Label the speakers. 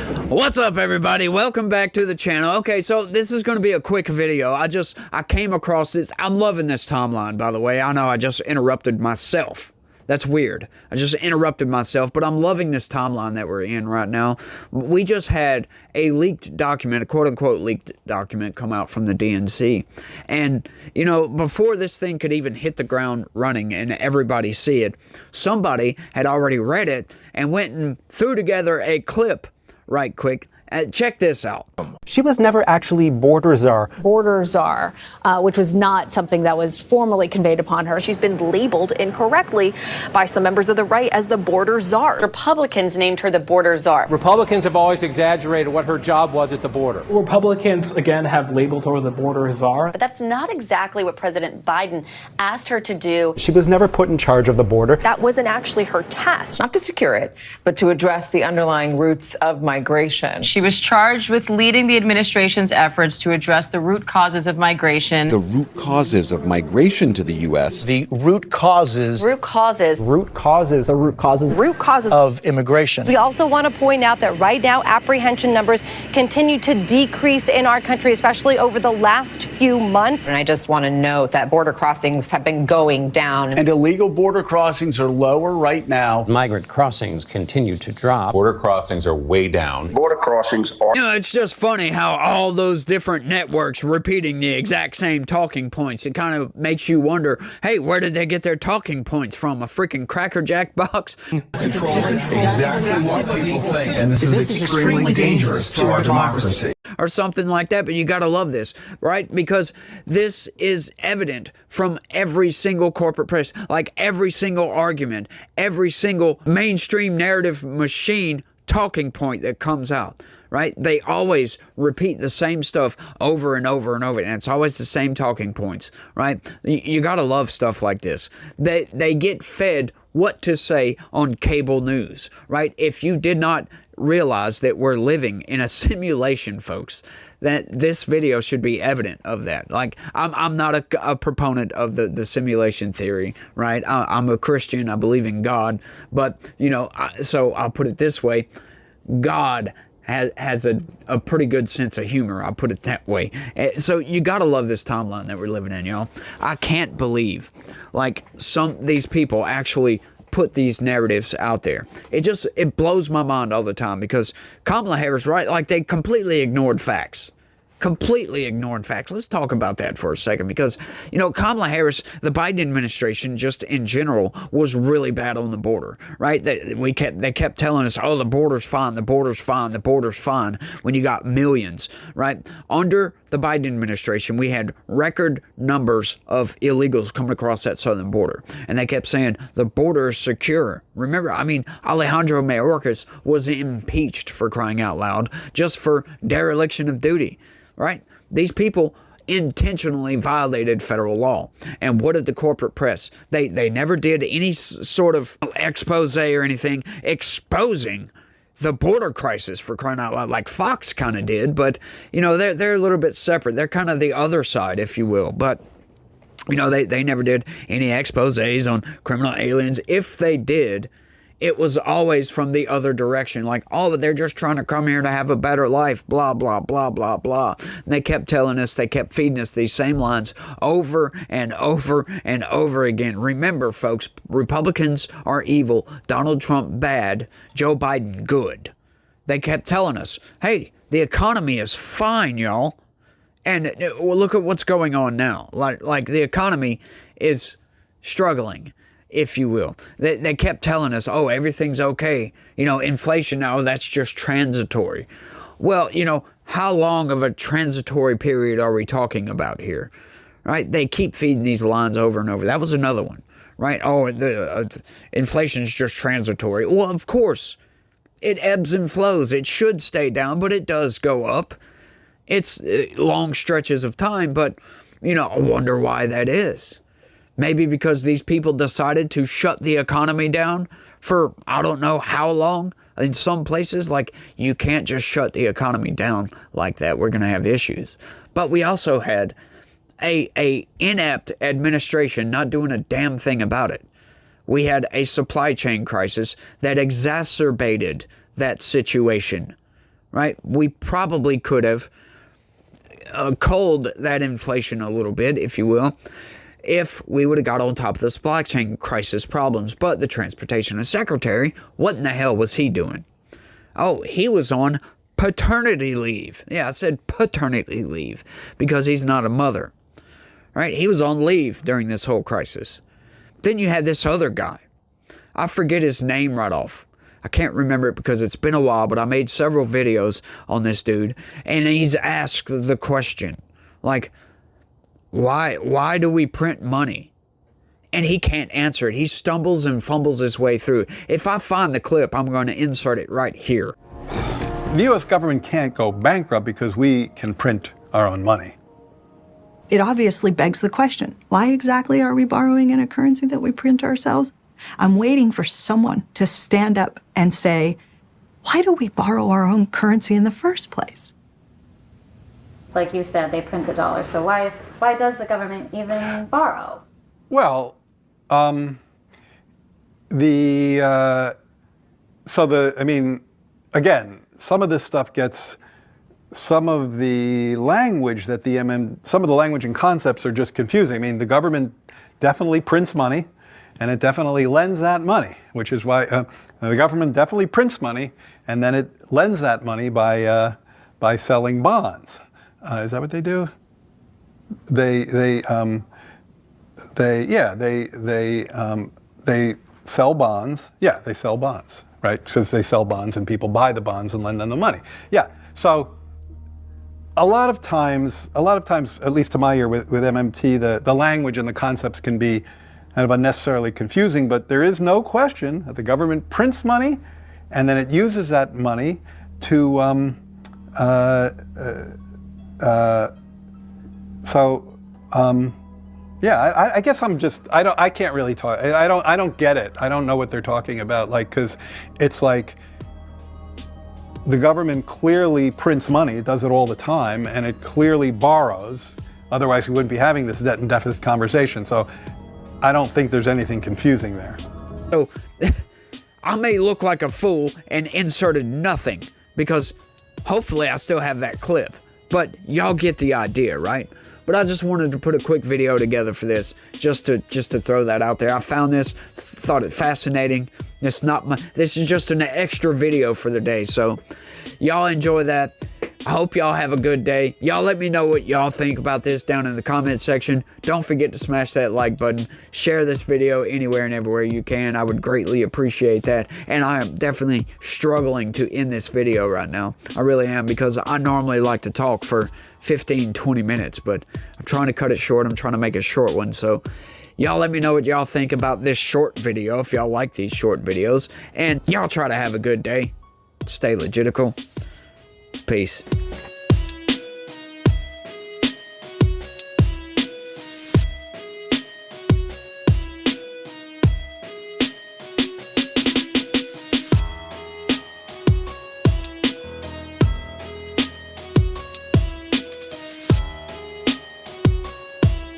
Speaker 1: What's up, everybody? Welcome back to the channel. Okay, so this is going to be a quick video. I came across this. I'm loving this timeline, by the way. I know I just interrupted myself. That's weird. I just interrupted myself, but I'm loving this timeline that we're in right now. We just had a leaked document, a quote-unquote leaked document, come out from the DNC. And, you know, before this thing could even hit the ground running and everybody see it, somebody had already read it and went and threw together a clip right quick. Check this out.
Speaker 2: She was never actually border czar.
Speaker 3: Border czar, which was not something that was formally conveyed upon her.
Speaker 4: She's been labeled incorrectly by some members of the right as the border czar.
Speaker 5: Republicans named her the border czar.
Speaker 6: Republicans have always exaggerated what her job was at the border.
Speaker 7: Republicans, again, have labeled her the border czar.
Speaker 5: But that's not exactly what President Biden asked her to do.
Speaker 2: She was never put in charge of the border.
Speaker 4: That wasn't actually her task.
Speaker 8: Not to secure it, but to address the underlying roots of migration.
Speaker 9: She was charged with leading the administration's efforts to address the root causes of migration.
Speaker 10: The root causes of migration to the U.S.
Speaker 11: The root causes.
Speaker 5: Root causes.
Speaker 2: Root causes. The root causes.
Speaker 4: Root causes
Speaker 11: of immigration.
Speaker 12: We also want to point out that right now apprehension numbers continue to decrease in our country, especially over the last few months.
Speaker 3: And I just want to note that border crossings have been going down.
Speaker 13: And illegal border crossings are lower right now.
Speaker 14: Migrant crossings continue to drop.
Speaker 15: Border crossings are way down.
Speaker 16: Border crossings are...
Speaker 1: You know, it's just funny how all those different networks repeating the exact same talking points. It kind of makes you wonder, hey, where did they get their talking points from? A freaking Cracker Jack box?
Speaker 17: Controlling exactly what people think, and this is extremely dangerous to our democracy.
Speaker 1: Or something like that, but you gotta love this, right? Because this is evident from every single corporate press, like every single argument, every single mainstream narrative machine talking point that comes out. Right? They always repeat the same stuff over and over and over, and it's always the same talking points, right? You gotta love stuff like this. They get fed what to say on cable news, right? If you did not realize that we're living in a simulation, folks, that this video should be evident of that. Like, I'm not a proponent of the simulation theory, right? I'm a Christian. I believe in God, but, you know, so I'll put it this way. God has a pretty good sense of humor, I'll put it that way. So you gotta love this timeline that we're living in, y'all. I can't believe, like, these people actually put these narratives out there. It blows my mind all the time, because Kamala Harris, right, like, they completely ignored facts. Completely ignored facts. Let's talk about that for a second, because, you know, Kamala Harris, the Biden administration, just in general, was really bad on the border, right? They kept telling us, oh, the border's fine, the border's fine, the border's fine, when you got millions, right? Under the Biden administration, we had record numbers of illegals coming across that southern border, and they kept saying the border is secure. Remember, I mean, Alejandro Mayorkas was impeached, for crying out loud, just for dereliction of duty. Right? These people intentionally violated federal law. And what did the corporate press? They never did any sort of expose or anything exposing the border crisis, for crying out loud, like Fox kind of did. But, you know, they're a little bit separate. They're kind of the other side, if you will. But, you know, they never did any exposés on criminal aliens. If they did, it was always from the other direction, like, oh, they're just trying to come here to have a better life, blah, blah, blah, blah, blah. And they kept telling us, they kept feeding us these same lines over and over and over again. Remember, folks, Republicans are evil, Donald Trump bad, Joe Biden good. They kept telling us, hey, the economy is fine, y'all. And look at what's going on now. Like the economy is struggling, if you will. They kept telling us, oh, everything's okay. You know, inflation, now that's just transitory. Well, you know, how long of a transitory period are we talking about here? Right? They keep feeding these lines over and over. That was another one, right? Oh, the inflation's just transitory. Well, of course, it ebbs and flows. It should stay down, but it does go up. It's long stretches of time, but, you know, I wonder why that is. Maybe because these people decided to shut the economy down for I don't know how long. In some places, like, you can't just shut the economy down like that. We're going to have issues. But we also had a inept administration not doing a damn thing about it. We had a supply chain crisis that exacerbated that situation. right? We probably could have culled that inflation a little bit, if you will, if we would have got on top of the supply chain crisis problems. But the transportation secretary, what in the hell was he doing? Oh, he was on paternity leave. Yeah, I said paternity leave because he's not a mother. Right? He was on leave during this whole crisis. Then you had this other guy. I forget his name right off. I can't remember it because it's been a while, but I made several videos on this dude, and he's asked the question, like, why do we print money? And he can't answer it. He stumbles and fumbles his way through. If I find the clip, I'm going to insert it right here.
Speaker 16: The U.S. government can't go bankrupt because we can print our own money.
Speaker 18: It obviously begs the question, why exactly are we borrowing in a currency that we print ourselves? I'm waiting for someone to stand up and say, why do we borrow our own currency in the first place?
Speaker 19: Like you said, they print the dollar. So why does the government even borrow?
Speaker 16: Well, again, some of this stuff gets, some of the language that some of the language and concepts are just confusing. I mean, the government definitely prints money, and it definitely lends that money, which is why the government definitely prints money, and then it lends that money by selling bonds. Is that what they do? They sell bonds. Yeah, they sell bonds, right? Because they sell bonds and people buy the bonds and lend them the money. Yeah. So a lot of times, at least to my ear with MMT, the language and the concepts can be kind of unnecessarily confusing, but there is no question that the government prints money and then it uses that money to I guess I can't really talk. I don't get it. I don't know what they're talking about. Like, because it's like the government clearly prints money. It does it all the time, and it clearly borrows. Otherwise, we wouldn't be having this debt and deficit conversation. So I don't think there's anything confusing there.
Speaker 1: So I may look like a fool and inserted nothing because hopefully I still have that clip. But y'all get the idea, right? But I just wanted to put a quick video together for this, just to throw that out there. I found this, thought it fascinating. This is just an extra video for the day, so y'all enjoy that. I hope y'all have a good day. Y'all let me know what y'all think about this down in the comment section. Don't forget to smash that like button. Share this video anywhere and everywhere you can. I would greatly appreciate that. And I am definitely struggling to end this video right now. I really am, because I normally like to talk for 15-20 minutes, but I'm trying to cut it short. I'm trying to make a short one. So y'all let me know what y'all think about this short video, if y'all like these short videos. And y'all try to have a good day. Stay legitical. Peace.